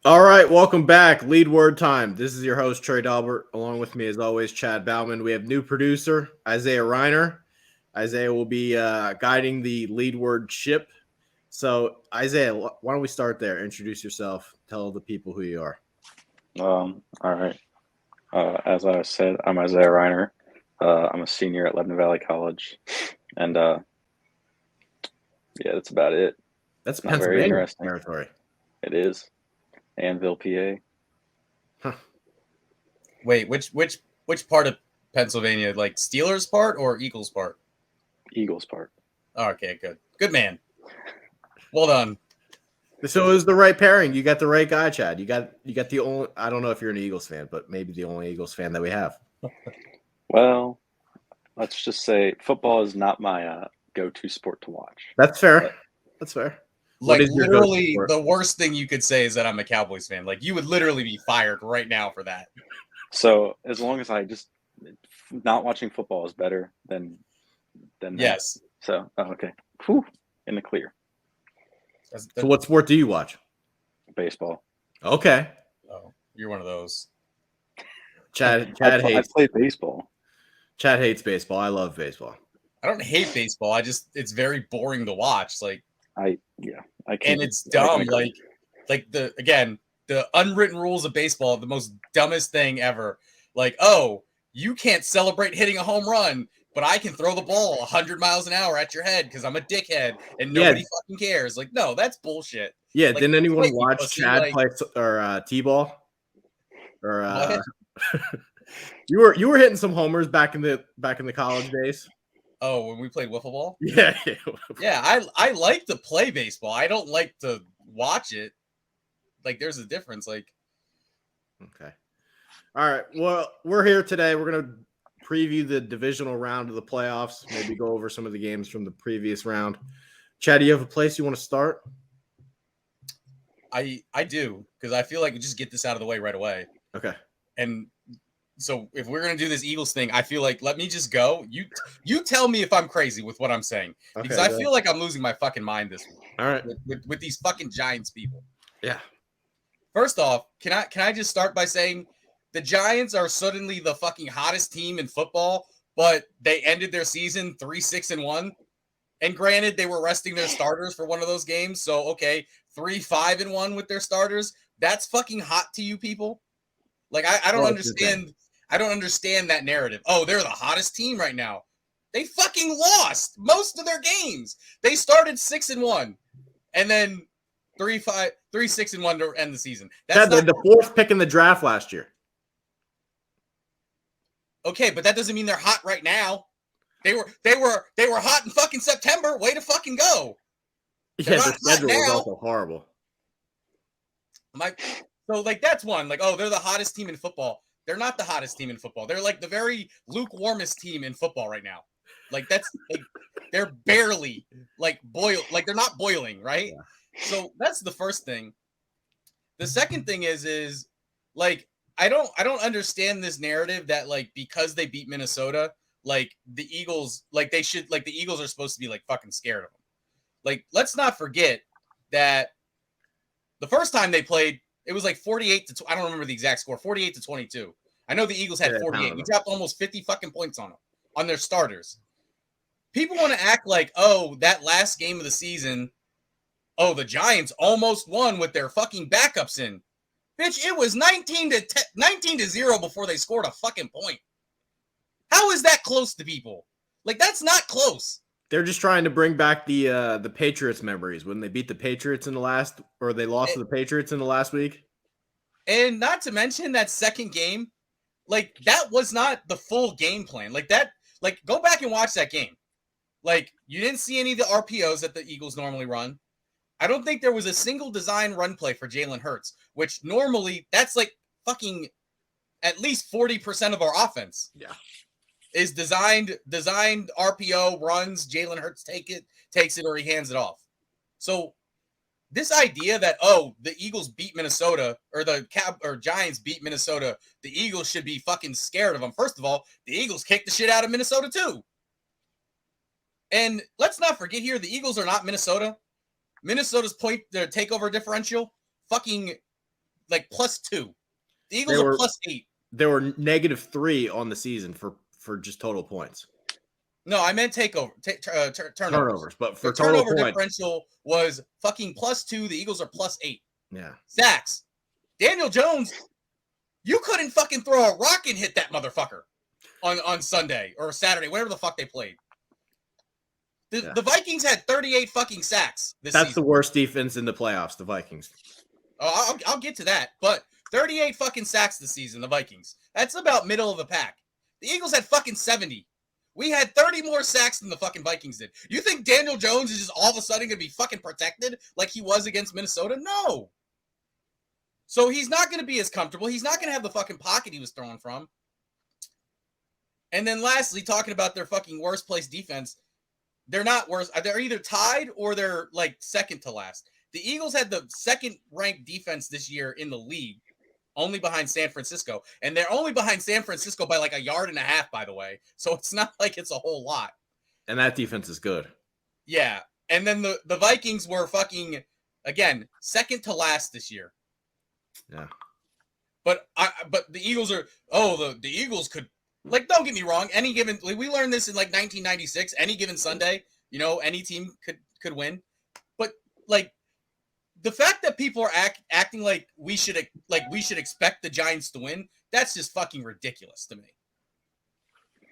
All right, welcome back. Lead word time. This is your host, Trey Dalbert. Along with me, as always, Chad Bauman. We have new producer, Isaiah Reiner. Isaiah will be guiding the lead word ship. So, Isaiah, why don't we start there? Introduce yourself. Tell the people who you are. All right. As I said, I'm Isaiah Reiner. I'm a senior at Lebanon Valley College, and yeah, that's about it. That's Not very Pennsylvania interesting. territory. It is Anvil, PA. Huh. Wait, which part of Pennsylvania? Like Steelers part or Eagles part? Eagles part. Oh, okay, good man. Well done. So it was the right pairing. You got the right guy, Chad. You got the only. I don't know if you're an Eagles fan, but maybe the only Eagles fan that we have. Well, let's just say football is not my go-to sport to watch. That's fair. But That's fair. Like What is your literally, go-to sport? the worst thing you could say is that I'm a Cowboys fan. Like you would literally be fired right now for that. so as long as I just not watching football is better than that. Yes. So okay. Whew, in the clear. So what sport do you watch? Baseball. Okay. Oh, you're one of those. Chad I hates play baseball. Chad hates baseball. I love baseball. I don't hate baseball. It's very boring to watch. Like, I can't. and it's dumb. Like the unwritten rules of baseball, the most dumbest thing ever. Like, oh, you can't celebrate hitting a home run, but I can throw the ball 100 miles an hour at your head because I'm a dickhead and nobody fucking cares. Like, no, that's bullshit. Yeah, like, didn't anyone wait, watch Chad play or T-ball? Or you were hitting some homers back in the college days. Oh, when we played wiffle ball? Yeah. Yeah, I like to play baseball. I don't like to watch it. Like, there's a difference. Like, okay. All right. Well, we're here today. We're going to preview the divisional round of the playoffs, maybe go over some of the games from the previous round. Chad, do you have a place you want to start? I do, because I feel like we just get this out of the way right away. Okay. And so if we're going to do this Eagles thing, I feel like let me just go. You tell me if I'm crazy with what I'm saying. Okay, because I feel like I'm losing my fucking mind this week. All right. With these fucking Giants people. Yeah. First off, can I just start by saying the Giants are suddenly the fucking hottest team in football, but they ended their season 3-6-1. And granted, they were resting their starters for one of those games. So, okay, 3-5-1 with their starters. That's fucking hot to you people. Like, I don't understand. I don't understand that narrative. Oh, they're the hottest team right now. They fucking lost most of their games. They started 6-1 and then 3-6-1 to end the season. That's the fourth pick in the draft last year. Okay, but that doesn't mean they're hot right now. They were hot in fucking September. Way to fucking go. Yeah, the schedule was also horrible. So, like, that's one. Like, oh, they're the hottest team in football. They're not the hottest team in football. They're like the very lukewarmest team in football right now. Like, that's like they're barely like like they're not boiling, right? Yeah. So that's the first thing. The second thing is like I don't understand this narrative that like because they beat Minnesota, like the Eagles, like they should like the Eagles are supposed to be like fucking scared of them. Like, let's not forget that the first time they played, it was like 48 to I don't remember the exact score, 48 to 22. I know the Eagles had 48. We dropped almost 50 fucking points on them, on their starters. People want to act like, oh, that last game of the season, oh, the Giants almost won with their fucking backups in. Bitch, it was 19-0 before they scored a fucking point. How is that close to people? Like, that's not close. They're just trying to bring back the Patriots memories when they beat the Patriots in the last, or they lost to the Patriots in the last week. And not to mention that second game, like that was not the full game plan. Like that, like go back and watch that game. Like you didn't see any of the RPOs that the Eagles normally run. I don't think there was a single design run play for Jalen Hurts, which normally that's like fucking at least 40% of our offense. Yeah. Is designed RPO runs. Jalen Hurts takes it, or he hands it off. So this idea that the Eagles beat Minnesota or the Giants beat Minnesota, the Eagles should be fucking scared of them. First of all, the Eagles kicked the shit out of Minnesota too. And let's not forget here, the Eagles are not Minnesota. Minnesota's their takeover differential, fucking like +2. The Eagles They are were- +8. There were -3 on the season for just total points. No, I meant turnovers. Turnovers, but for The total turnover points. differential was fucking +2. The Eagles are +8. Yeah. Sacks. Daniel Jones, you couldn't fucking throw a rock and hit that motherfucker on Sunday or Saturday, whatever the fuck they played. The Vikings had 38 fucking sacks this That's season. the worst defense in the playoffs, the Vikings. Oh, I'll get to that. But 38 fucking sacks this season, the Vikings. That's about middle of the pack. The Eagles had fucking 70. We had 30 more sacks than the fucking Vikings did. You think Daniel Jones is just all of a sudden going to be fucking protected like he was against Minnesota? No. So he's not going to be as comfortable. He's not going to have the fucking pocket he was throwing from. And then lastly, talking about their fucking worst place defense, they're not worse. They're either tied or they're like second to last. The Eagles had the second ranked defense this year in the league, only behind San Francisco. And they're only behind San Francisco by like 1.5 yards, by the way. So it's not like it's a whole lot. And that defense is good. Yeah. And then the Vikings were fucking, again, second to last this year. Yeah. But the Eagles are, the Eagles could, like, don't get me wrong. Any given, like, we learned this in like 1996. Any given Sunday, any team could win. But like the fact that people are acting like we should expect the Giants to win, that's just fucking ridiculous to me.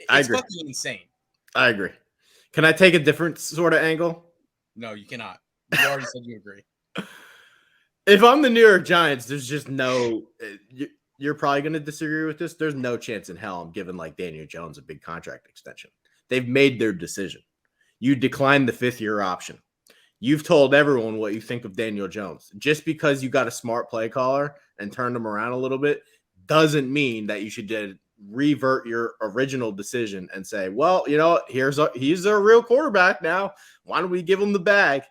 I It's agree. fucking insane. I agree. Can I take a different sort of angle? No, you cannot. You already said you agree. If I'm the New York Giants, there's just no. You're probably going to disagree with this. There's no chance in hell I'm giving like Daniel Jones a big contract extension. They've made their decision. You declined the 5th-year option. You've told everyone what you think of Daniel Jones. Just because you got a smart play caller and turned him around a little bit doesn't mean that you should revert your original decision and say, well, he's a real quarterback now. Why don't we give him the bag?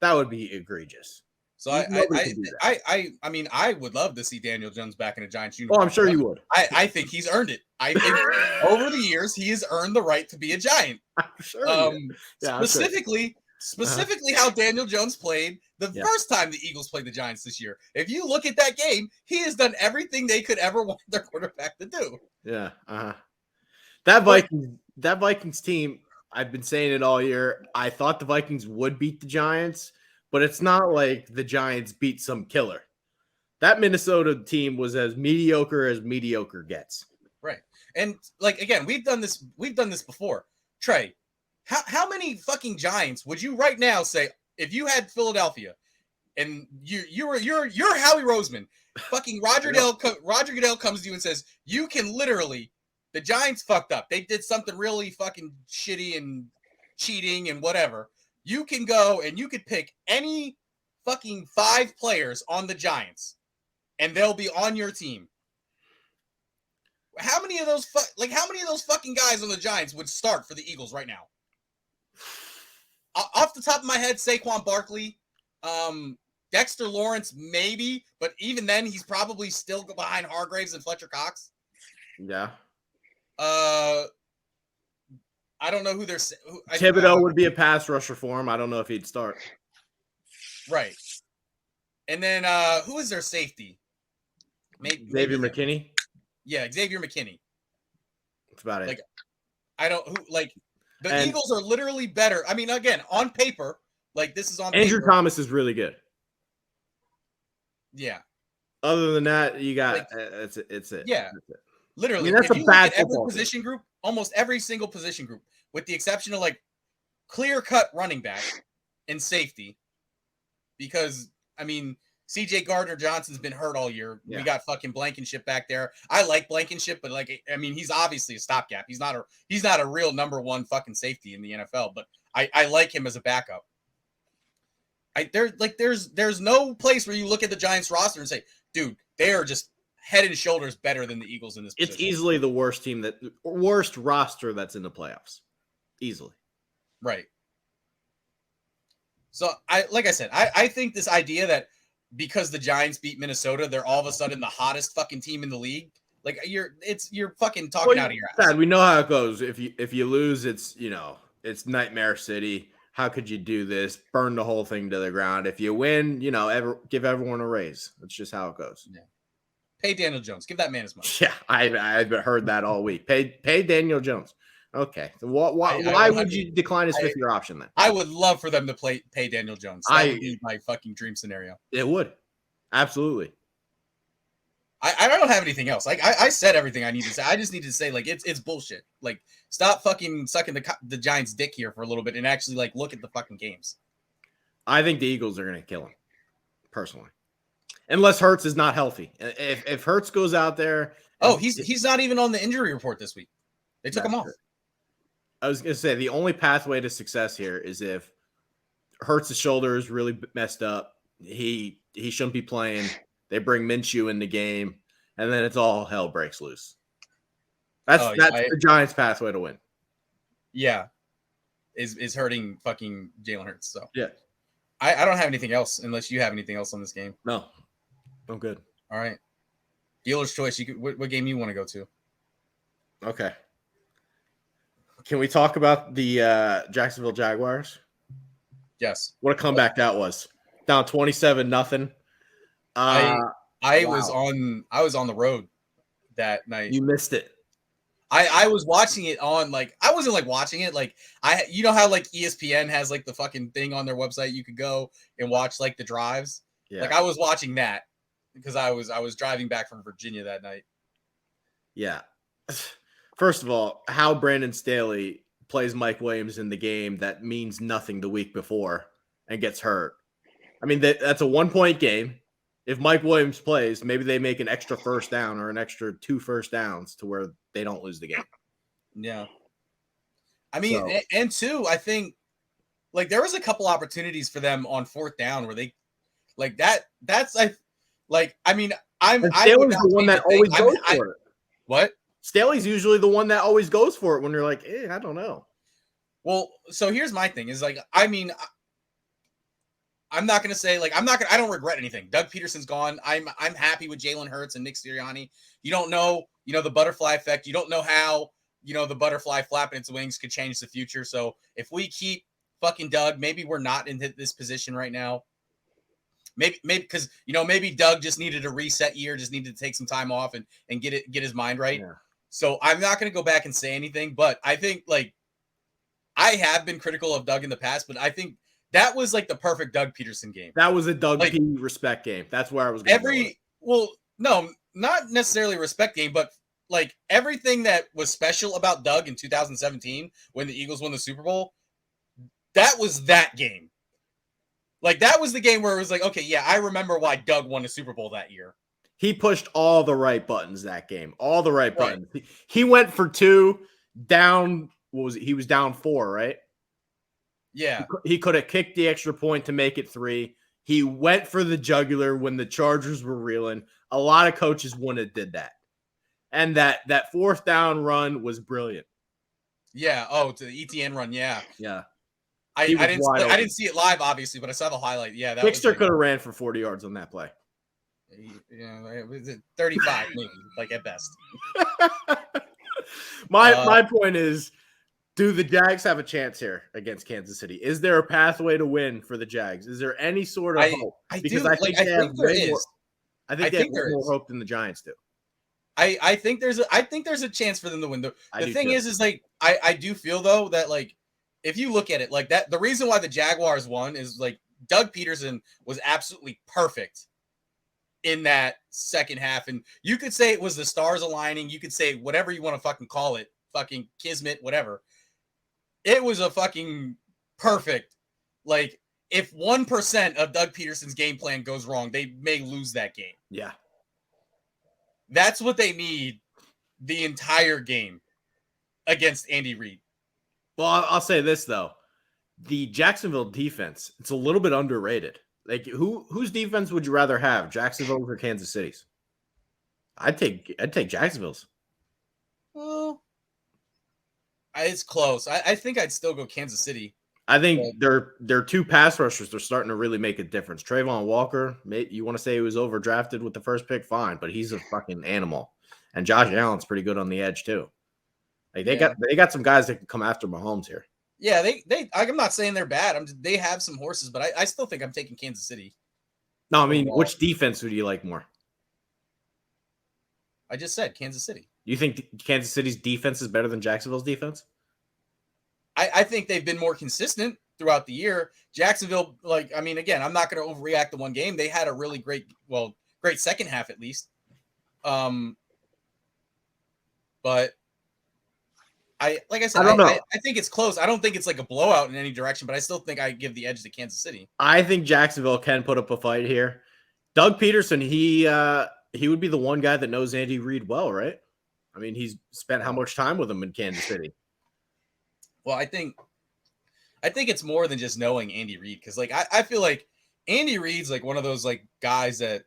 That would be egregious. So Nobody can do that. I mean, I would love to see Daniel Jones back in a Giants uniform. Oh, I'm sure you would. I think he's earned it. I think over the years he has earned the right to be a Giant. I'm sure. Specifically how Daniel Jones played the first time the Eagles played the Giants this year. If you look at that game, he has done everything they could ever want their quarterback to do. Yeah. That Vikings team, I've been saying it all year. I thought the Vikings would beat the Giants, but it's not like the Giants beat some killer. That Minnesota team was as mediocre gets. Right. And like, again, we've done this before. Trey, how many fucking Giants would you right now say if you had Philadelphia and you're Howie Roseman, fucking Roger Goodell comes to you and says, you can literally, the Giants fucked up. They did something really fucking shitty and cheating and whatever. You can go and you could pick any fucking 5 players on the Giants and they'll be on your team. How many of those fucking guys on the Giants would start for the Eagles right now? Off the top of my head, Saquon Barkley, Dexter Lawrence, maybe, but even then, he's probably still behind Hargraves and Fletcher Cox. Yeah. I don't know who they're. Thibodeau would be a pass rusher for him. I don't know if he'd start. Right. And then who is their safety? Xavier McKinney. Yeah, Xavier McKinney. That's about it. Like, I don't who like. The Eagles are literally better. I mean, again, on paper, like this is on Andrew paper. Thomas is really good. Yeah. Other than that, you got it's it. Yeah. That's it. Literally, that's if a you bad look at every football position group, almost every single position group, with the exception of like clear-cut running back and safety, because I mean CJ Gardner-Johnson's been hurt all year. Yeah. We got fucking Blankenship back there. I like Blankenship, but like I mean, he's obviously a stopgap. He's not a real number 1 fucking safety in the NFL, but I like him as a backup. There's no place where you look at the Giants roster and say, dude, they are just head and shoulders better than the Eagles in this position. It's easily the worst roster that's in the playoffs. Easily. Right. So I think this idea that because the Giants beat Minnesota, they're all of a sudden the hottest fucking team in the league. Like you're fucking talking out of your ass. Sad, we know how it goes. If you lose, it's it's Nightmare City. how could you do this? Burn the whole thing to the ground. If you win, give everyone a raise. That's just how it goes. Yeah. Pay Daniel Jones. Give that man his money. Yeah, I've heard that all week. Pay Daniel Jones. Okay. So why would you decline his fifth-year option then? I would love for them to pay Daniel Jones. That would be my fucking dream scenario. It would. Absolutely. I don't have anything else. Like I said everything I need to say. I just need to say like it's bullshit. Like stop fucking sucking the Giants' dick here for a little bit and actually like look at the fucking games. I think the Eagles are going to kill him, personally, unless Hurts is not healthy. If Hurts goes out there, he's not even on the injury report this week. They took him off. I was going to say the only pathway to success here is if Hurts' shoulder is really messed up. He shouldn't be playing. They bring Minshew in the game, and then it's all hell breaks loose. That's the Giants' pathway to win. Yeah, is hurting fucking Jalen Hurts. So yeah, I don't have anything else unless you have anything else on this game. No, I'm good. All right, dealer's choice. What game you want to go to? Okay. Can we talk about the Jacksonville Jaguars? Yes. What a comeback that was. Down 27-0. I was on the road that night. You missed it. I was watching it on like I wasn't like watching it like you know how like ESPN has like the fucking thing on their website you could go and watch like the drives. Yeah. Like I was watching that because I was driving back from Virginia that night. Yeah. First of all, how Brandon Staley plays Mike Williams in the game that means nothing the week before and gets hurt. I mean, that's a 1-point game. If Mike Williams plays, maybe they make an extra first down or an extra 2 first downs to where they don't lose the game. Yeah. I mean, and two, I think like there was a couple opportunities for them on 4th down where they like Staley's the one that always goes for it. What? Staley's usually the one that always goes for it when you're like, I don't know. Well, so here's my thing is like, I mean, I'm not going to say like, I don't regret anything. Doug Peterson's gone. I'm happy with Jalen Hurts and Nick Sirianni. You don't know, the butterfly effect. You don't know how, the butterfly flapping its wings could change the future. So if we keep fucking Doug, maybe we're not in this position right now. Maybe because, maybe Doug just needed a reset year, just needed to take some time off and get his mind right. Yeah. So I'm not going to go back and say anything, but I think like I have been critical of Doug in the past, but I think that was like the perfect Doug Peterson game. That was a Doug P respect game. That's where I was going. No, not necessarily respect game, but like everything that was special about Doug in 2017 when the Eagles won the Super Bowl, that was that game. Like that was the game where it was like, okay, yeah, I remember why Doug won the Super Bowl that year. He pushed all the right buttons that game. All the right buttons. He went for 2 down. What was it? He was down 4, right? Yeah. He could have kicked the extra point to make it 3. He went for the jugular when the Chargers were reeling. A lot of coaches wouldn't have did that. And that 4th down run was brilliant. Yeah. Oh, to the ETN run. Yeah. Yeah. I didn't see it live, obviously, but I saw the highlight. Yeah. Dexter could have ran for 40 yards on that play. Yeah, it was 35 maybe, like at best. My point is, do the Jags have a chance here against Kansas City? Is there a pathway to win for the Jags? Is there any sort of hope? I think they have more hope than the Giants do. I think there's a chance for them to win. The thing is like I do feel though that like if you look at it like that, the reason why the Jaguars won is like Doug Peterson was absolutely perfect in that second half. And you could say it was the stars aligning. You could say whatever you want to fucking call it, fucking kismet, whatever. It was a fucking perfect. Like if 1% of Doug Peterson's game plan goes wrong, they may lose that game. Yeah. That's what they need the entire game against Andy Reid. Well, I'll say this though. The Jacksonville defense, it's a little bit underrated. Like whose defense would you rather have, Jacksonville's or Kansas City's? I'd take Jacksonville's. Well, it's close. I think I'd still go Kansas City. I think their 2 pass rushers are starting to really make a difference. Trayvon Walker, you want to say he was overdrafted with the first pick, fine, but he's a fucking animal. And Josh Allen's pretty good on the edge too. Like they got some guys that can come after Mahomes here. Yeah, I'm not saying they're bad. They have some horses, but I still think I'm taking Kansas City. No, I mean, which defense would you like more? I just said Kansas City. You think Kansas City's defense is better than Jacksonville's defense? I think they've been more consistent throughout the year. Jacksonville, again, I'm not going to overreact to one game. They had a really great second half at least. But I don't know. I think it's close. I don't think it's like a blowout in any direction, but I still think I give the edge to Kansas City. I think Jacksonville can put up a fight here. Doug Peterson, he would be the one guy that knows Andy Reid well, right? I mean, he's spent how much time with him in Kansas City? Well, I think it's more than just knowing Andy Reid, because I feel like Andy Reid's like one of those like guys that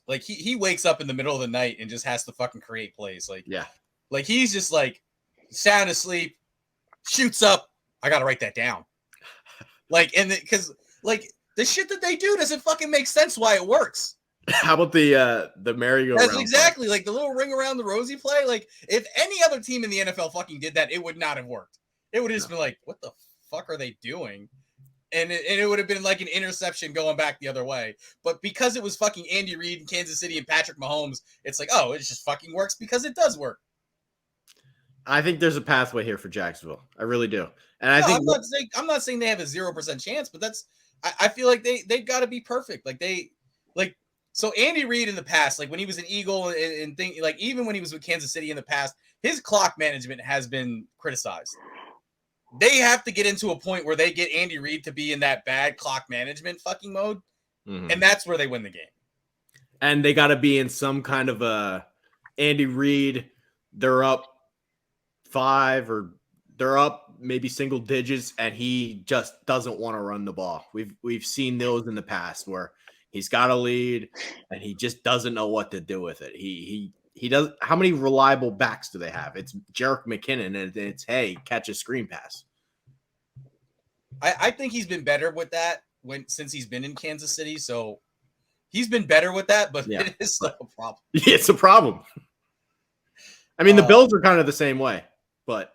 like he wakes up in the middle of the night and just has to fucking create plays. Like he's just like sound asleep, shoots up. I gotta write that down. Because the shit that they do doesn't fucking make sense why it works. How about the merry-go-round? That's exactly like the little ring around the rosy play. Like if any other team in the NFL fucking did that, it would not have worked. It would have just been like, what the fuck are they doing? And it would have been like an interception going back the other way. But because it was fucking Andy Reid and Kansas City and Patrick Mahomes, it's like, oh, it just fucking works because it does work. I think there's a pathway here for Jacksonville. I really do. And I'm not saying they have a 0% chance, but I feel like they've got to be perfect. So Andy Reid in the past, like when he was an Eagle and even when he was with Kansas City in the past, his clock management has been criticized. They have to get into a point where they get Andy Reid to be in that bad clock management fucking mode. Mm-hmm. And that's where they win the game. And they got to be in some kind of a Andy Reid. They're up 5 or they're up maybe single digits, and he just doesn't want to run the ball. We've seen those in the past where he's got a lead and he just doesn't know what to do with it. He does. How many reliable backs do they have? It's Jerick McKinnon, and it's, hey, catch a screen pass. I think he's been better with that since he's been in Kansas City. So he's been better with that, but it is still a problem. It's a problem. I mean, the Bills are kind of the same way, but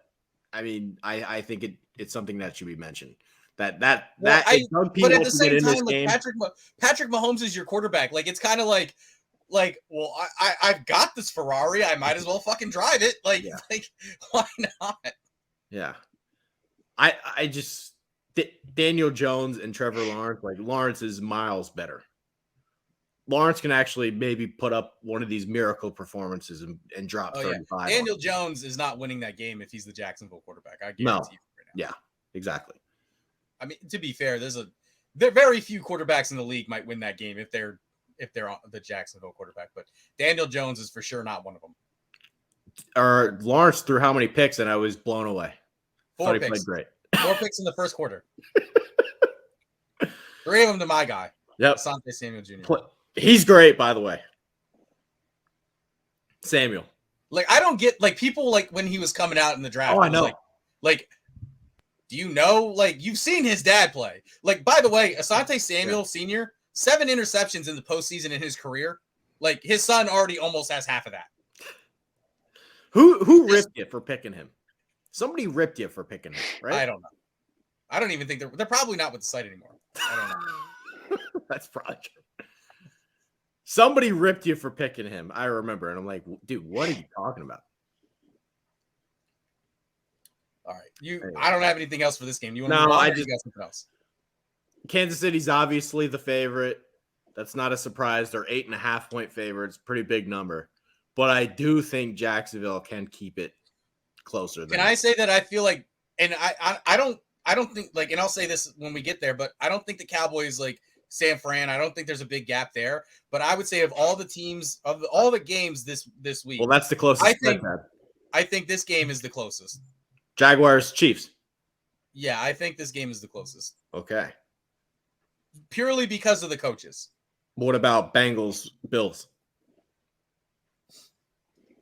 I mean, I think it's something that should be mentioned. But at the same time, like Patrick Mahomes is your quarterback. Like it's kind of like, well, I've got this Ferrari. I might as well fucking drive it. Like why not? Yeah, I just Daniel Jones and Trevor Lawrence. Like Lawrence is miles better. Lawrence can actually maybe put up one of these miracle performances and drop 35. Daniel Jones is not winning that game if he's the Jacksonville quarterback. I guarantee you right now. Yeah, exactly. I mean, to be fair, there are very few quarterbacks in the league might win that game if they're the Jacksonville quarterback, but Daniel Jones is for sure not one of them. Or Lawrence threw how many picks, and I was blown away. 4 picks. He played great. 4 picks in the first quarter. 3 of them to my guy. Yep. Asante Samuel Jr. He's great, by the way. Samuel. Like, I don't get, like, people, like, when he was coming out in the draft. Oh, I know. Like, do you know? Like, you've seen his dad play. Like, by the way, Asante Samuel Sr., 7 interceptions in the postseason in his career. Like, his son already almost has half of that. Who ripped you for picking him? Somebody ripped you for picking him, right? I don't know. I don't even think they're probably not with the site anymore. I don't know. That's probably true. Somebody ripped you for picking him. I remember. And I'm like, dude, what are you talking about? All right. I don't have anything else for this game. You want to you got something else? Kansas City's obviously the favorite. That's not a surprise. They're 8.5-point favorites. Pretty big number. But I do think Jacksonville can keep it closer. Can I say that I feel like, and I don't think, like, and I'll say this when we get there, but I don't think the Cowboys, like San Fran, I don't think there's a big gap there. But I would say of all the teams, of all the games this week. Well, that's the closest. I think this game is the closest. Jaguars, Chiefs. Yeah, I think this game is the closest. Okay. Purely because of the coaches. What about Bengals, Bills?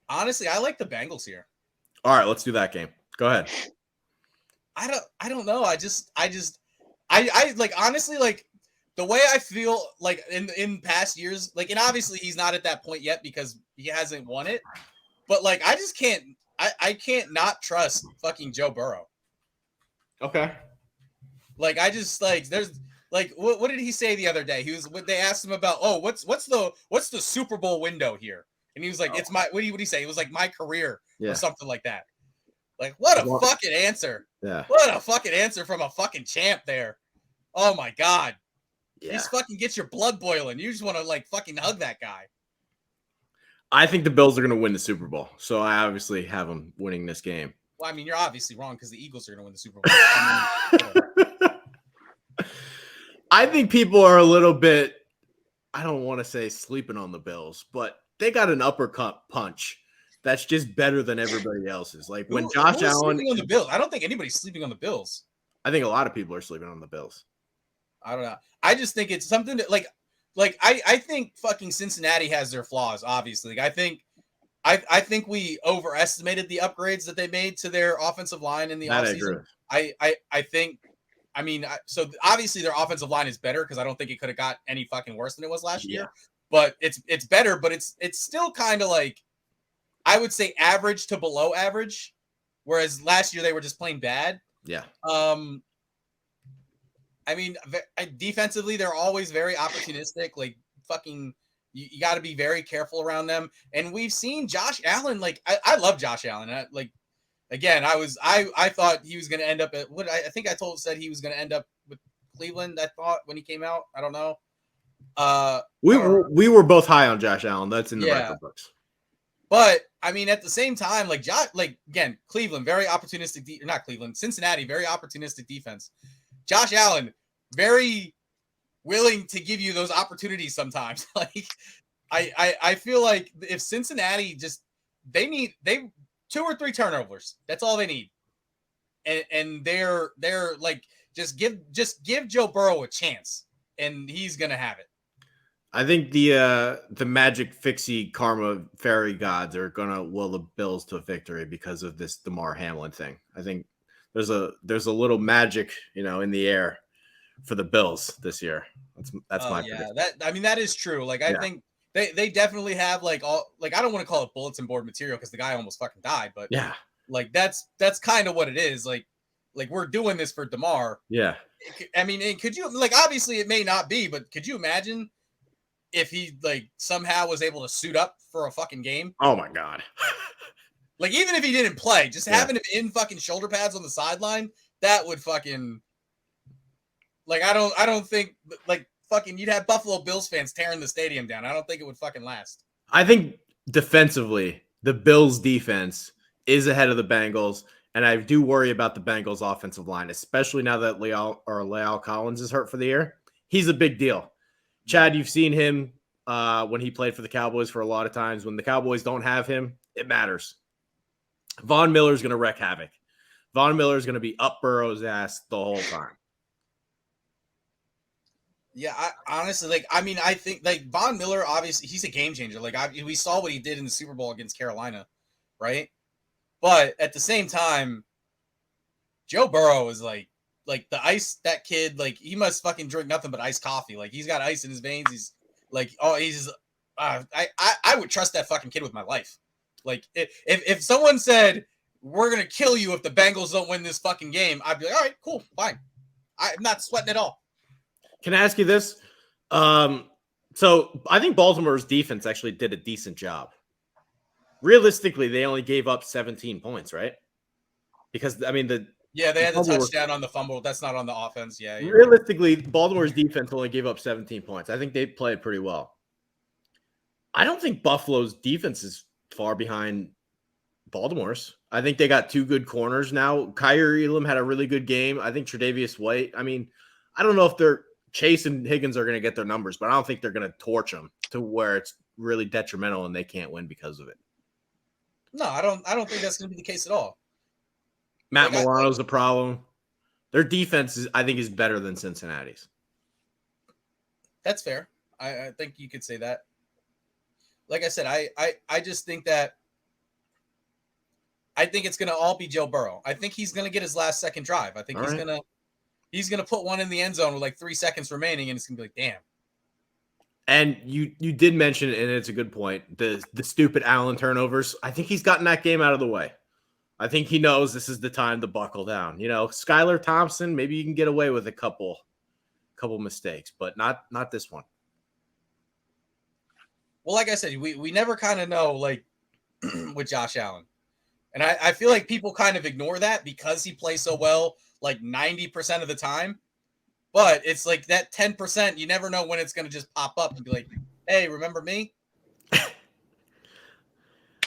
Honestly, I like the Bengals here. All right, let's do that game. Go ahead. I don't know. I like, honestly, like the way I feel like in past years, like, and obviously he's not at that point yet because he hasn't won it, but like, I just can't, I can't not trust fucking Joe Burrow. Okay. Like I just like there's like what did he say the other day? They asked him about what's the Super Bowl window here, and he was like it's my what did he say? It was like my career or something like that. Like what a fucking answer! Yeah. What a fucking answer from a fucking champ there. Oh my god. Yeah. Just fucking gets your blood boiling. You just want to like fucking hug that guy. I think the Bills are going to win the Super Bowl, so I obviously have them winning this game. Well, I mean, you're obviously wrong because the Eagles are going to win the Super Bowl. I mean, I think people are a little bit, I don't want to say sleeping on the Bills, but they got an uppercut punch that's just better than everybody else's. Like when Josh Allen sleeping on the Bills. I don't think anybody's sleeping on the Bills. I think a lot of people are sleeping on the Bills. I don't know. I just think it's something that like I think fucking Cincinnati has their flaws, obviously. Like, I think we overestimated the upgrades that they made to their offensive line in the offseason. I think so obviously their offensive line is better because I don't think it could have got any fucking worse than it was last year. But it's better, but it's still kind of like I would say average to below average, whereas last year they were just plain bad. Yeah. I mean, defensively, they're always very opportunistic. Like, fucking, you got to be very careful around them. And we've seen Josh Allen. Like, I love Josh Allen. Again, I thought he was going to end up at what I think I said he was going to end up with Cleveland. I thought when he came out, I don't know. We were both high on Josh Allen. That's in the record books. But I mean, at the same time, again, Cleveland, very opportunistic. Not Cleveland, Cincinnati, very opportunistic defense. Josh Allen, very willing to give you those opportunities sometimes. Like, I feel like if Cincinnati they 2 or 3 turnovers, that's all they need, and they're like just give Joe Burrow a chance, and he's gonna have it. I think the magic fixie karma fairy gods are gonna will the Bills to victory because of this Demar Hamlin thing. I think there's a little magic, in the air for the Bills this year. That's my prediction. That is true. Like I think they definitely have I don't want to call it bulletin board material because the guy almost fucking died, but like that's kind of what it is. Like we're doing this for Demar. Yeah. I mean, could you obviously it may not be, but could you imagine if he somehow was able to suit up for a fucking game? Oh my God. Like, even if he didn't play, just having him in fucking shoulder pads on the sideline, that would fucking I don't think fucking you'd have Buffalo Bills fans tearing the stadium down. I don't think it would fucking last. I think defensively, the Bills defense is ahead of the Bengals, and I do worry about the Bengals offensive line, especially now that Leal Collins is hurt for the year. He's a big deal. Chad, you've seen him when he played for the Cowboys for a lot of times. When the Cowboys don't have him, it matters. Von Miller is going to wreak havoc. Von Miller is going to be up Burrow's ass the whole time. Yeah, I think Von Miller, obviously, he's a game changer. We saw what he did in the Super Bowl against Carolina, right? But at the same time, Joe Burrow is like the ice, that kid, he must fucking drink nothing but iced coffee. Like, he's got ice in his veins. He's I would trust that fucking kid with my life. Like, if someone said, we're going to kill you if the Bengals don't win this fucking game, I'd be like, all right, cool, fine. I'm not sweating at all. Can I ask you this? So I think Baltimore's defense actually did a decent job. Realistically, they only gave up 17 points, right? Because, they had the touchdown on the fumble. That's not on the offense. Yeah. Realistically, Baltimore's defense only gave up 17 points. I think they played pretty well. I don't think Buffalo's defense is far behind Baltimore's. I think they got 2 good corners now. Kyrie Elam had a really good game. I think Tre'Davious White. I don't know if Chase and Higgins are going to get their numbers, but I don't think they're going to torch them to where it's really detrimental and they can't win because of it. No, I don't think that's going to be the case at all. Matt Milano's a problem. Their defense I think is better than Cincinnati's. That's fair. I think you could say that. Like I said, I just think that I think it's going to all be Joe Burrow. I think he's going to get his last second drive. I think he's going to put one in the end zone with 3 seconds remaining, and it's going to be like, damn. And you did mention, and it's a good point, the stupid Allen turnovers. I think he's gotten that game out of the way. I think he knows this is the time to buckle down. Skylar Thompson, maybe you can get away with a couple mistakes, but not this one. Well, like I said, we never kind of know, like, with Josh Allen. And I feel like people kind of ignore that because he plays so well, like 90% of the time. But it's like that 10%, you never know when it's going to just pop up and be like, hey, remember me?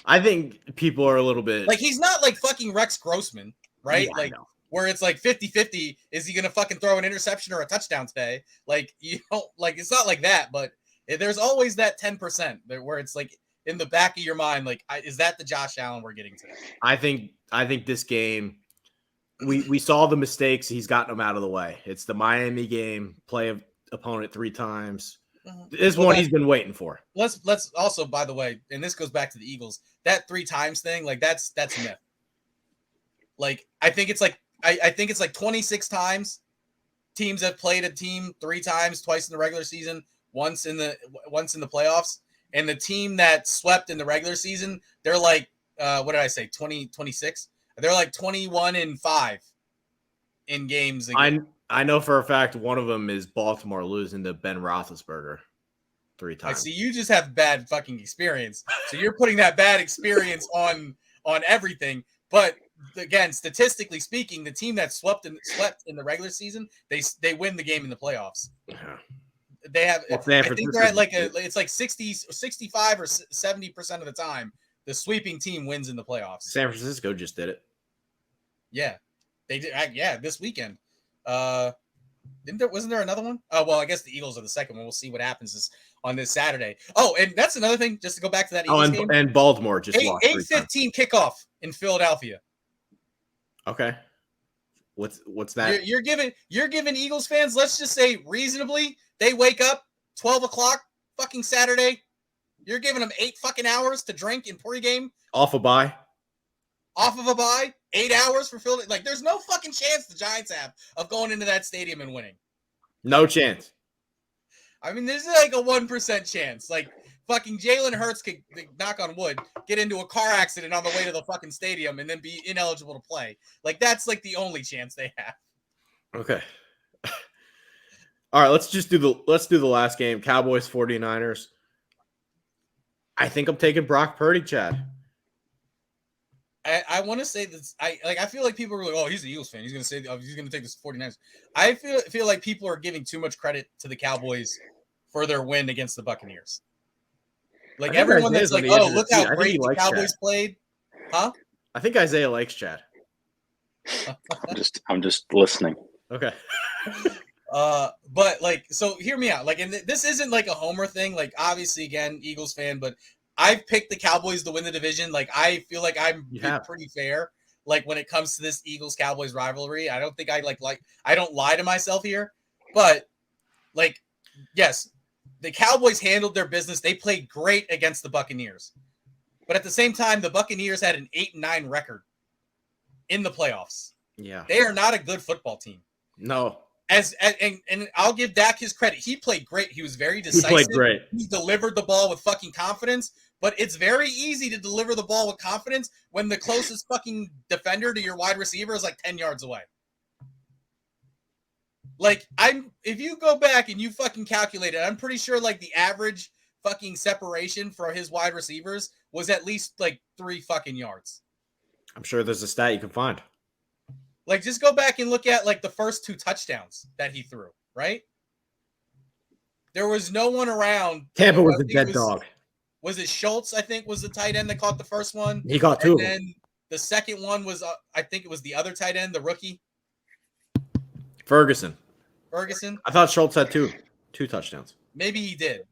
I think people are a little bit like, he's not like fucking Rex Grossman, right? Yeah, like, where it's like 50-50. Is he going to fucking throw an interception or a touchdown today? Like, it's not like that, but there's always that 10% where it's like in the back of your mind, like, is that the Josh Allen we're getting today? I think this game, we saw the mistakes. He's gotten them out of the way. It's the Miami game, play opponent 3 times. This one he's been waiting for. Let's also, by the way, and this goes back to the Eagles, that 3 times thing, like that's myth. Like, I think it's like 26 times teams have played a team 3 times, twice in the regular season, once in the playoffs. And the team that swept in the regular season, they're like, what did I say? 26? They're like 21-5 in games. I know for a fact one of them is Baltimore losing to Ben Roethlisberger 3 times. I see you just have bad fucking experience. So you're putting that bad experience on everything. But again, statistically speaking, the team that swept in the regular season, they win the game in the playoffs. Yeah. They have. Well, I think they're at like it's like 65 or 70% of the time the sweeping team wins in the playoffs. San Francisco just did it. Yeah, they did. Yeah, this weekend. Wasn't there another one? Oh, well, I guess the Eagles are the second one. We'll see what happens on this Saturday. Oh, and that's another thing. Just to go back to that Eagles game. And Baltimore just lost 8:15 kickoff in Philadelphia. Okay. What's that? You're giving Eagles fans, let's just say reasonably, they wake up 12 o'clock fucking Saturday. You're giving them 8 fucking hours to drink in pregame. Off a bye. 8 hours for Philadelphia. Like, there's no fucking chance the Giants have of going into that stadium and winning. No chance. I mean, there's like a 1% chance. Like, fucking Jalen Hurts could, knock on wood, get into a car accident on the way to the fucking stadium and then be ineligible to play. Like, that's like the only chance they have. Okay. All right, let's do the last game. Cowboys 49ers. I think I'm taking Brock Purdy, Chad. I want to say this. I feel like people are like, oh, he's an Eagles fan. He's going to say he's going to take this 49ers. I feel like people are giving too much credit to the Cowboys for their win against the Buccaneers. Like, everyone that's like, oh, look how great the Cowboys played. Huh? I think Isaiah likes Chad. I'm just listening. Okay. But like, so hear me out. Like, and this isn't like a homer thing. Like, obviously, again, Eagles fan, but I've picked the Cowboys to win the division. Like, I feel like I'm pretty fair. Like, when it comes to this Eagles-Cowboys rivalry, I don't think I don't lie to myself here. But like, yes, the Cowboys handled their business. They played great against the Buccaneers. But at the same time, the Buccaneers had an 8-9 record in the playoffs. Yeah. They are not a good football team. No. And I'll give Dak his credit. He played great. He was very decisive. He played great. He delivered the ball with fucking confidence. But it's very easy to deliver the ball with confidence when the closest fucking defender to your wide receiver is like 10 yards away. Like, if you go back and you fucking calculate it, I'm pretty sure like the average fucking separation for his wide receivers was at least like 3 fucking yards. I'm sure there's a stat you can find. Like, just go back and look at like the first 2 touchdowns that he threw, right? There was no one around. Tampa was a dead dog. Was it Schultz, I think, was the tight end that caught the first one? He caught 2 of them. And then the second one was, I think it was the other tight end, the rookie. Ferguson. I thought Schultz had two touchdowns. Maybe he did.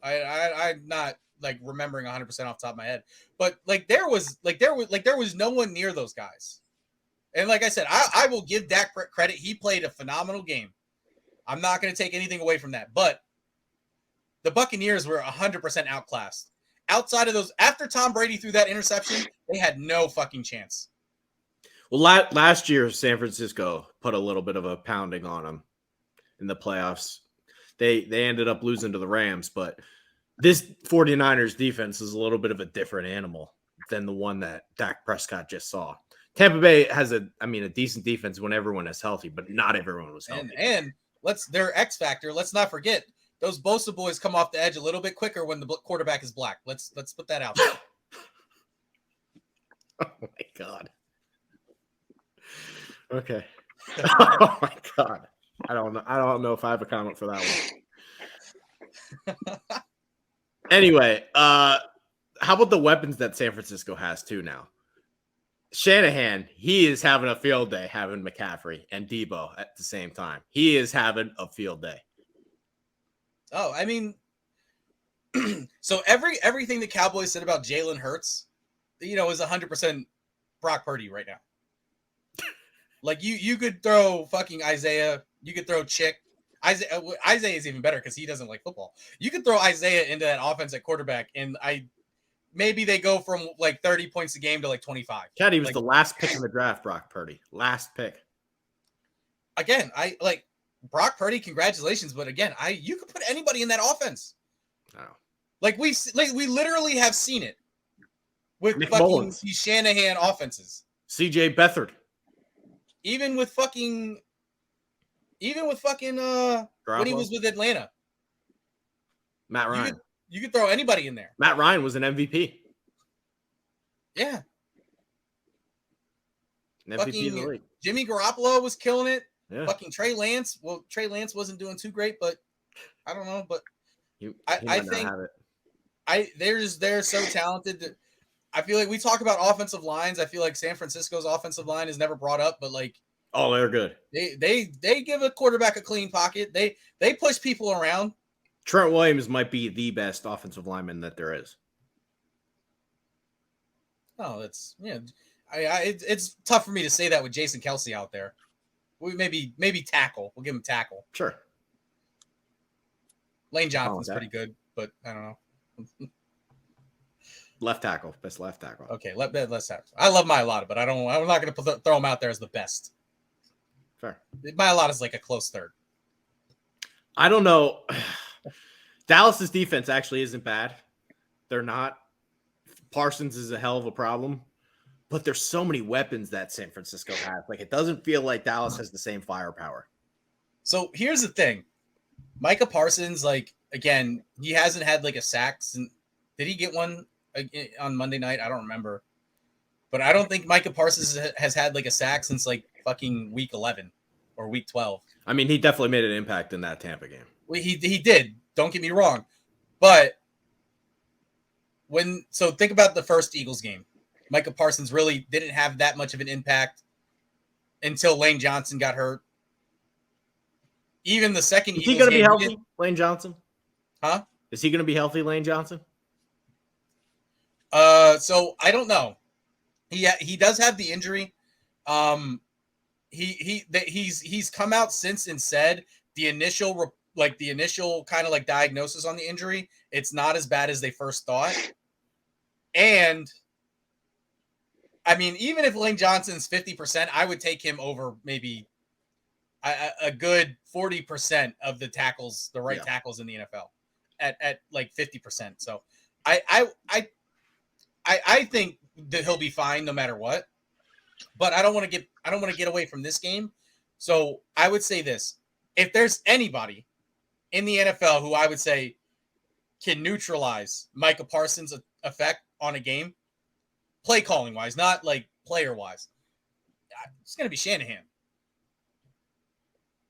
I'm not like remembering 100% off the top of my head. But like there was no one near those guys. And like I said, I will give Dak credit. He played a phenomenal game. I'm not going to take anything away from that. But the Buccaneers were 100% outclassed. Outside of those, after Tom Brady threw that interception, they had no fucking chance. Well, last year, San Francisco put a little bit of a pounding on them in the playoffs. They ended up losing to the Rams, but this 49ers defense is a little bit of a different animal than the one that Dak Prescott just saw. Tampa Bay has a decent defense when everyone is healthy, but not everyone was healthy. And their X factor. Let's not forget those Bosa boys come off the edge a little bit quicker when the quarterback is black. Let's put that out there. Oh my God. Okay. Oh my God. I don't know if I have a comment for that one. Anyway, how about the weapons that San Francisco has too now? Shanahan, he is having a field day having McCaffrey and Debo at the same time. He is having a field day. Oh, I mean, so everything the Cowboys said about Jalen Hurts, is 100% Brock Purdy right now. Like you could throw fucking Isaiah, you could throw Chick. Isaiah is even better because he doesn't like football. You could throw Isaiah into that offense at quarterback, and maybe they go from like 30 points a game to like 25. Chad, he was the last pick in the draft, Brock Purdy. Last pick. Again, I like Brock Purdy, congratulations, but again, you could put anybody in that offense. No. Like we literally have seen it with Nick fucking Mullins. these Shanahan offenses. CJ Beathard. Even with fucking when he was with Atlanta. Matt Ryan. You could throw anybody in there. Matt Ryan was an MVP. Yeah. An MVP in the league. Jimmy Garoppolo was killing it. Yeah. Fucking Trey Lance. Well, Trey Lance wasn't doing too great, but I don't know. But I think they're so talented that I feel like we talk about offensive lines. I feel like San Francisco's offensive line is never brought up, but like, oh, they're good. They give a quarterback a clean pocket. They push people around. Trent Williams might be the best offensive lineman that there is. Oh, it's it's tough for me to say that with Jason Kelce out there. We maybe tackle. We'll give him tackle. Sure. Lane Johnson's pretty good, but I don't know. Left tackle, best left tackle. Okay, let's tackle. I love Mailata, but I'm not going to throw him out there as the best. Fair. Mailata is like a close third. I don't know. Dallas's defense actually isn't bad. They're not. Parsons is a hell of a problem, but there's so many weapons that San Francisco has. Like, it doesn't feel like Dallas has the same firepower. So here's the thing. Micah Parsons, like, again, he hasn't had like a sack since. Did he get one on Monday night? I don't remember. But I don't think Micah Parsons has had like a sack since like fucking week 11 or week 12. I mean, he definitely made an impact in that Tampa game. Well, he did. Don't get me wrong. But think about the first Eagles game. Micah Parsons really didn't have that much of an impact until Lane Johnson got hurt. Even the second Is Eagles he going to be game, healthy, Lane Johnson? Huh? Is he going to be healthy, Lane Johnson? So I don't know. He does have the injury. He's come out since and said the initial kind of like diagnosis on the injury, it's not as bad as they first thought. And I mean, even if Lane Johnson's 50%, I would take him over maybe a good 40% of the tackles, the right tackles in the NFL at like 50%. So I think that he'll be fine no matter what. But I don't want to get away from this game. So I would say this: if there's anybody in the NFL who I would say can neutralize Micah Parsons' effect on a game, play calling wise, not like player wise, it's gonna be Shanahan.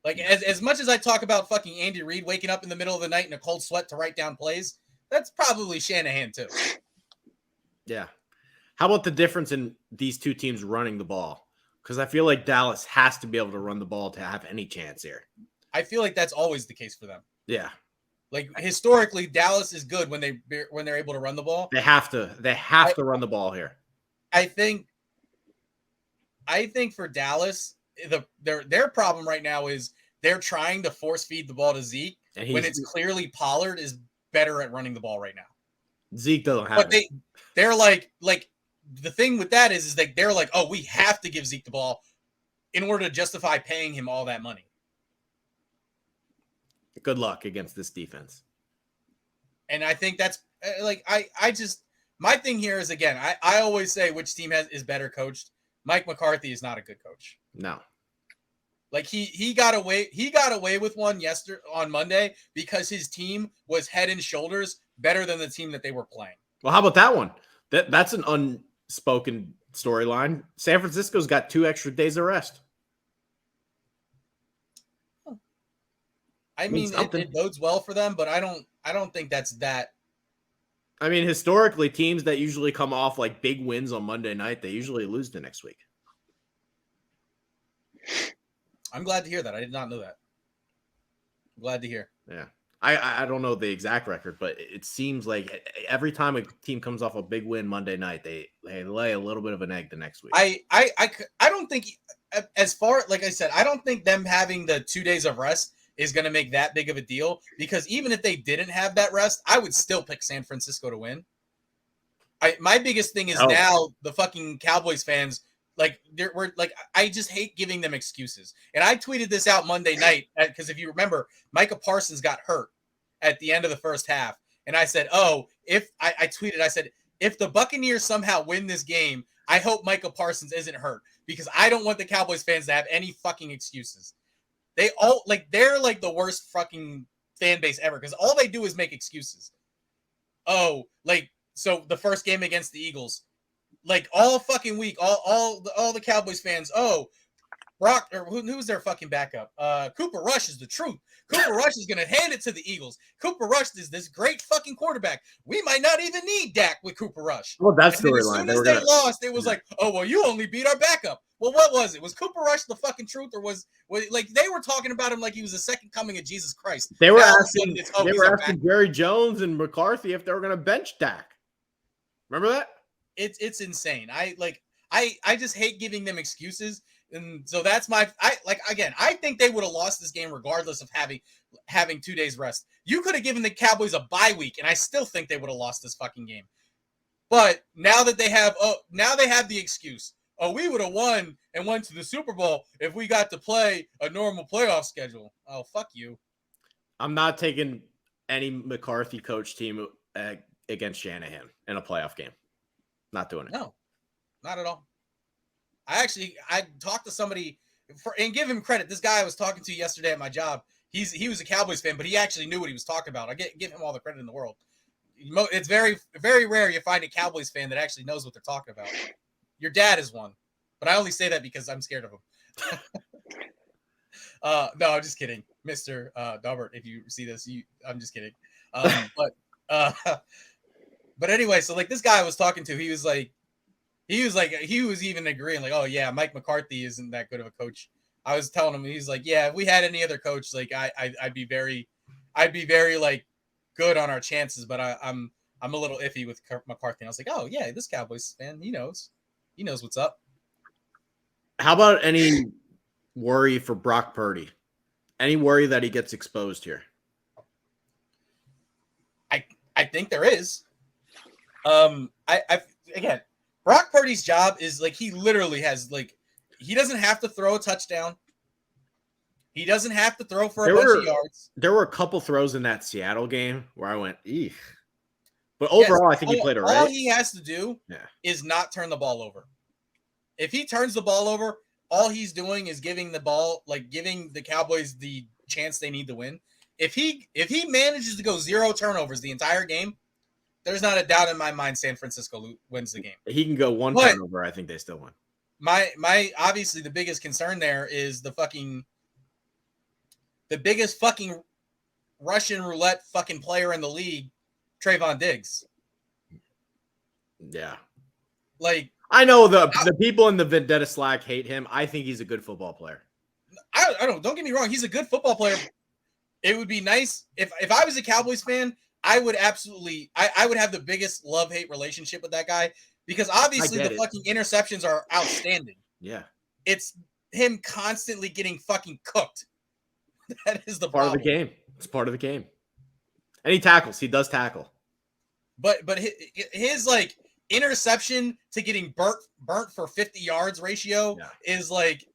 Like as much as I talk about fucking Andy Reid waking up in the middle of the night in a cold sweat to write down plays, that's probably Shanahan too. Yeah. How about the difference in these two teams running the ball? Because I feel like Dallas has to be able to run the ball to have any chance here. I feel like that's always the case for them. Yeah. Like historically, Dallas is good when they're able to run the ball. They have to run the ball here. I think for Dallas, their problem right now is they're trying to force feed the ball to Zeke when it's clearly Pollard is better at running the ball right now. Zeke doesn't have it. They're like the thing with that is like they're like, oh, we have to give Zeke the ball in order to justify paying him all that money. Good luck against this defense. And I think that's like my thing here is, again, I always say which team is better coached. Mike McCarthy is not a good coach. No. Like he got away with one yesterday on Monday because his team was head and shoulders better than the team that they were playing. Well, how about that one? That's an unspoken storyline. San Francisco's got 2 extra days of rest. I mean, it bodes well for them, but I don't think that's that. I mean, historically, teams that usually come off like big wins on Monday night, they usually lose the next week. I'm glad to hear that. I did not know that. I'm glad to hear. Yeah. I don't know the exact record, but it seems like every time a team comes off a big win Monday night, they lay a little bit of an egg the next week. I don't think, as far, like I said, I don't think them having the 2 days of rest is going to make that big of a deal, because even if they didn't have that rest, I would still pick San Francisco to win. My biggest thing is now the fucking Cowboys fans, I just hate giving them excuses. And I tweeted this out Monday night because if you remember, Micah Parsons got hurt at the end of the first half. And I said, I said, if the Buccaneers somehow win this game, I hope Micah Parsons isn't hurt, because I don't want the Cowboys fans to have any fucking excuses. They're like the worst fucking fan base ever, because all they do is make excuses. So the first game against the Eagles, like all fucking week, all the Cowboys fans, Brock, or who's their fucking backup? Cooper Rush is the truth. Cooper Rush is going to hand it to the Eagles. Cooper Rush is this great fucking quarterback. We might not even need Dak with Cooper Rush. Well, that's the storyline. As soon as they lost, it was like, oh, well, you only beat our backup. Well, what was it? Was Cooper Rush the fucking truth, or was like they were talking about him like he was the second coming of Jesus Christ? They were asking Jerry Jones and McCarthy if they were going to bench Dak. Remember that? It's insane. I just hate giving them excuses. And so that's I think they would have lost this game regardless of having 2 days rest. You could have given the Cowboys a bye week, and I still think they would have lost this fucking game. But now that they have the excuse. Oh, we would have won and went to the Super Bowl if we got to play a normal playoff schedule. Oh, fuck you. I'm not taking any McCarthy coach team against Shanahan in a playoff game. Not doing it. No, not at all. I talked to somebody and give him credit. This guy I was talking to yesterday at my job, he was a Cowboys fan, but he actually knew what he was talking about. I give him all the credit in the world. It's very, very rare you find a Cowboys fan that actually knows what they're talking about. Your dad is one, but I only say that because I'm scared of him. No, I'm just kidding, Mr. Delbert. If you see this, I'm just kidding. But anyway, so like this guy I was talking to, he was even agreeing, like, oh yeah, Mike McCarthy isn't that good of a coach. I was telling him, he's like, yeah, if we had any other coach, like I'd be very like good on our chances, but I'm a little iffy with McCarthy. And I was like, oh yeah, this Cowboys fan, he knows what's up. How about any worry for Brock Purdy? Any worry that he gets exposed here? I think there is. Again, Brock Purdy's job is like he literally has he doesn't have to throw a touchdown. He doesn't have to throw for a bunch of yards. There were a couple throws in that Seattle game where I went, eek. But overall, I think he played all right. All he has to do is not turn the ball over. If he turns the ball over, all he's doing is giving the Cowboys the chance they need to win. If he manages to go 0 turnovers the entire game, there's not a doubt in my mind San Francisco wins the game. He can go 1 turnover. I think they still win. My obviously the biggest concern there is the biggest fucking Russian roulette fucking player in the league, Trayvon Diggs. Yeah. Like, I know the people in the Vendetta Slack hate him. I think he's a good football player. Don't get me wrong. He's a good football player. It would be nice if I was a Cowboys fan, I would absolutely I would have the biggest love-hate relationship with that guy, because obviously the fucking interceptions are outstanding. Yeah. It's him constantly getting fucking cooked. That is the part of the game. It's part of the game. And he tackles. He does tackle. But his like interception to getting burnt for 50 yards ratio is like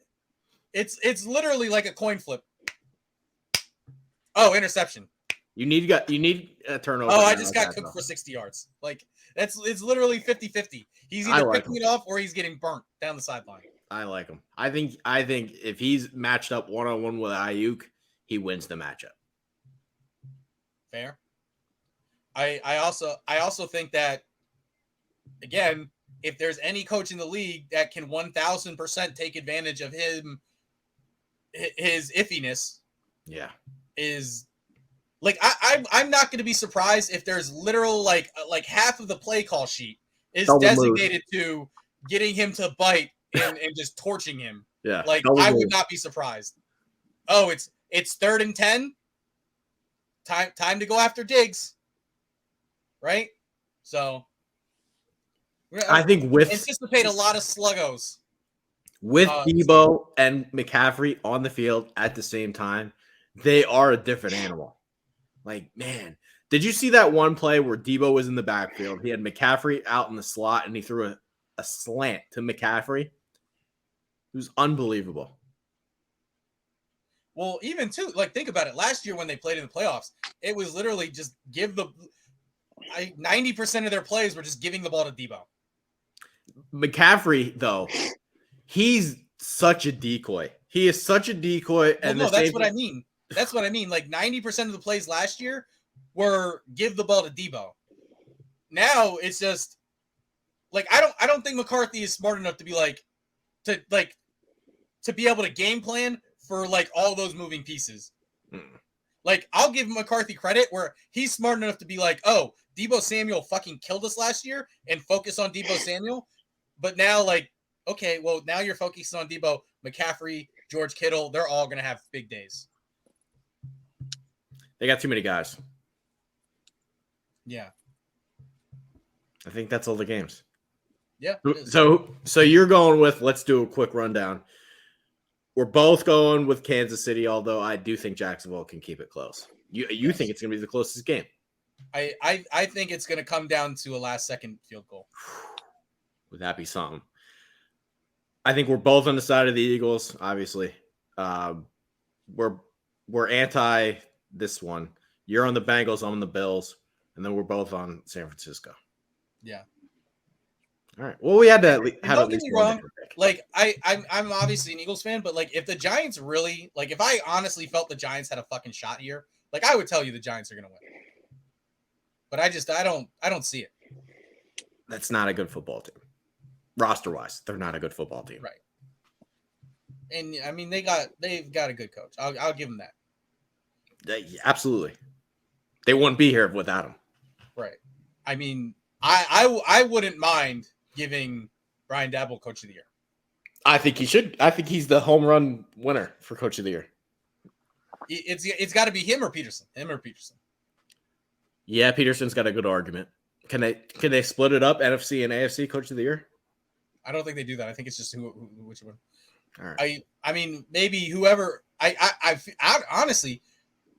it's literally like a coin flip. Oh, interception. You need a turnover. Oh, I just got cooked for 60 yards. Like It's literally 50-50. He's either picking it off or he's getting burnt down the sideline. I like him. I think if he's matched up one-on-one with Ayuk, he wins the matchup. Fair. I also think that, again, if there's any coach in the league that can 1,000% take advantage of his iffiness, is like I'm not going to be surprised if there's literal like half of the play call sheet is designated to getting him to bite and just torching him. Yeah, like I would not be surprised. Oh, it's 3rd and 10. Time to go after Diggs, right? So I think anticipate a lot of sluggos with Debo and McCaffrey on the field at the same time. They are a different animal. Like, man, did you see that one play where Debo was in the backfield? He had McCaffrey out in the slot, and he threw a slant to McCaffrey. It was unbelievable. Well, even too, like, think about it. Last year when they played in the playoffs, it was literally just 90% of their plays were just giving the ball to Debo. McCaffrey, though, he's such a decoy. He is such a decoy. Well, no, that's what I mean. That's what I mean. Like 90% of the plays last year were give the ball to Debo. Now it's just like I don't think McCarthy is smart enough to be to be able to game plan for like all those moving pieces. Like I'll give McCarthy credit where he's smart enough to be like, oh, Debo Samuel fucking killed us last year and focus on Debo Samuel. But now okay, well now you're focusing on Debo, McCaffrey, George Kittle. They're all going to have big days. They got too many guys. Yeah. I think that's all the games. Yeah. So you're going with, let's do a quick rundown. We're both going with Kansas City, although I do think Jacksonville can keep it close. You think it's going to be the closest game? I think it's going to come down to a last-second field goal. Would that be something? I think we're both on the side of the Eagles, obviously. We're anti this one. You're on the Bengals, I'm on the Bills, and then we're both on San Francisco. Yeah. All right. Well, we had to have don't get me wrong. Like I'm obviously an Eagles fan, but like if the Giants really if I honestly felt the Giants had a fucking shot here, like I would tell you the Giants are gonna win. But I don't see it. That's not a good football team. Roster wise, they're not a good football team. Right. And I mean they've got a good coach. I'll give them that. Absolutely. They wouldn't be here without him. Right. I mean, I wouldn't mind giving Brian Daboll Coach of the Year. I think he should. I think he's the home run winner for Coach of the Year. It's got to be him or Peterson. Yeah, Peterson's got a good argument. Can they split it up, NFC and AFC Coach of the Year? I don't think they do that. I think it's just which one. All right. I mean, maybe whoever. I honestly,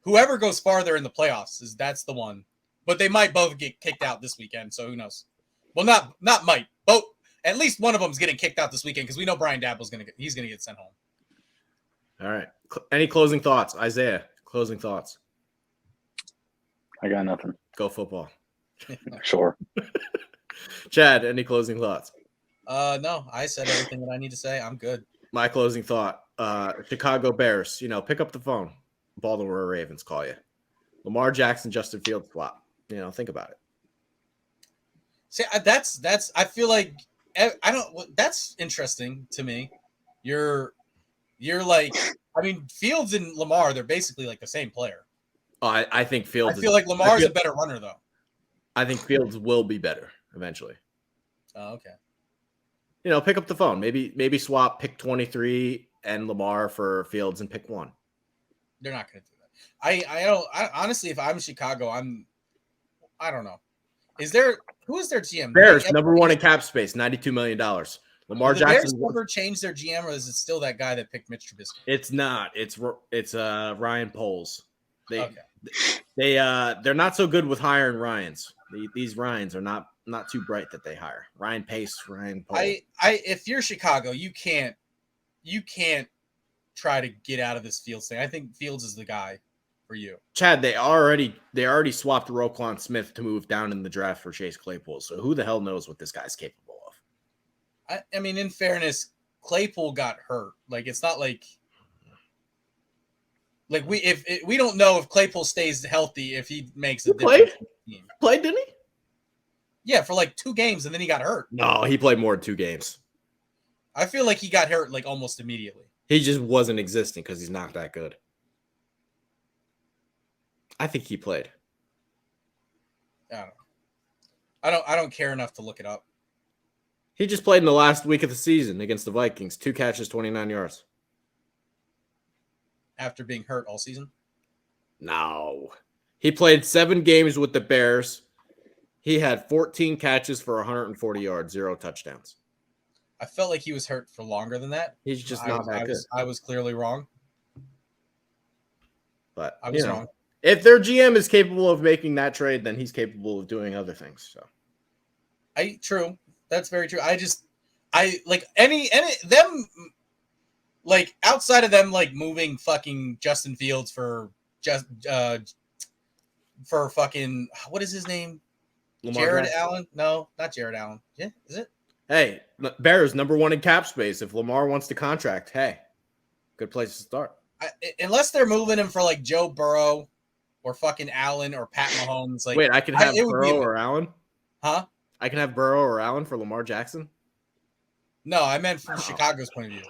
whoever goes farther in the playoffs that's the one. But they might both get kicked out this weekend, so who knows? Well, not might. Both. At least one of them's getting kicked out this weekend because we know Brian Daboll's gonna get sent home. All right. Any closing thoughts, Isaiah? Closing thoughts. I got nothing. Go football. Sure. Chad, any closing thoughts? No, I said everything that I need to say. I'm good. My closing thought: Chicago Bears. Pick up the phone. Baltimore Ravens call you. Lamar Jackson, Justin Fields swap. Think about it. See, that's. I feel like I don't. That's interesting to me. You're like. I mean, Fields and Lamar, they're basically like the same player. Oh, I think Fields. I feel like Lamar's a better runner, though. I think Fields will be better eventually. Oh, okay. Pick up the phone. Maybe swap pick 23 and Lamar for Fields and pick 1. They're not going to do that. I don't. Honestly, if I'm Chicago, I don't know. Who is their GM? Bears number 1 in cap space, $92 million. Lamar Jackson. Bears never changed their GM, or is it still that guy that picked Mitch Trubisky? It's not. It's Ryan Poles. They're not so good with hiring Ryans. These Ryans are not too bright that they hire. Ryan Pace, Ryan Poles. If you're Chicago, you can't try to get out of this Fields thing. I think Fields is the guy for you? Chad, they already swapped Roquan Smith to move down in the draft for Chase Claypool. So who the hell knows what this guy's capable of? I mean, in fairness, Claypool got hurt. Like, it's not like we don't know if Claypool stays healthy if he makes a difference. Played, didn't he? Yeah, for like 2 games, and then he got hurt. No, he played more than 2 games. I feel like he got hurt like almost immediately. He just wasn't existing because he's not that good. I think he played. I don't care enough to look it up. He just played in the last week of the season against the Vikings. 2 catches, 29 yards. After being hurt all season? No. He played 7 games with the Bears. He had 14 catches for 140 yards, 0 touchdowns. I felt like he was hurt for longer than that. He's just not that good. I was clearly wrong. But I was wrong. If their GM is capable of making that trade, then he's capable of doing other things. So, true. That's very true. I like any them, like outside of them, like moving fucking Justin Fields for fucking what is his name? Jared Allen? No, not Jared Allen. Yeah, is it? Hey, Bears #1 in cap space. If Lamar wants to contract, hey, good place to start. Unless they're moving him for like Joe Burrow or fucking Allen or Pat Mahomes. Like, wait, I can have Burrow or Allen? Huh? I can have Burrow or Allen for Lamar Jackson? No, I meant from Chicago's point of view.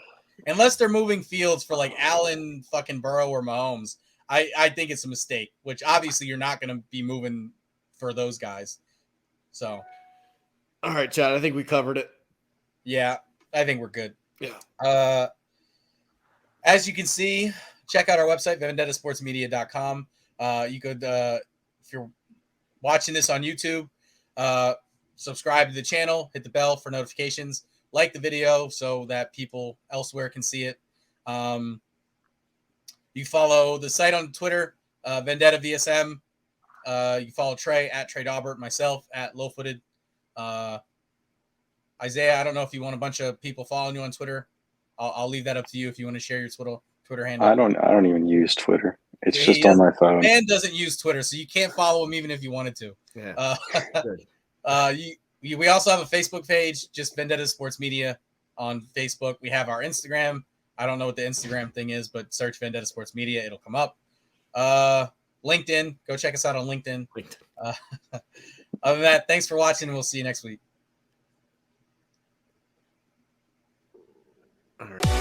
Unless they're moving Fields for like Allen, fucking Burrow, or Mahomes, I think it's a mistake, which obviously you're not going to be moving for those guys. So. All right, Chad, I think we covered it. Yeah, I think we're good. Yeah. As you can see, check out our website, vendettasportsmedia.com. You could, if you're watching this on YouTube, subscribe to the channel, hit the bell for notifications, like the video so that people elsewhere can see it. You follow the site on Twitter, Vendetta VSM. You follow Trey at Trey Daubert, myself at Lowfooted. Isaiah, I don't know if you want a bunch of people following you on Twitter. I'll leave that up to you if you want to share your Twitter handle. I don't even use Twitter. It's just on my phone. Man doesn't use Twitter, so you can't follow him even if you wanted to. Yeah. We also have a Facebook page, just Vendetta Sports Media on Facebook. We have our Instagram. I don't know what the Instagram thing is, but search Vendetta Sports Media. It'll come up. LinkedIn. Go check us out on LinkedIn. Other than that, thanks for watching, and we'll see you next week. All right.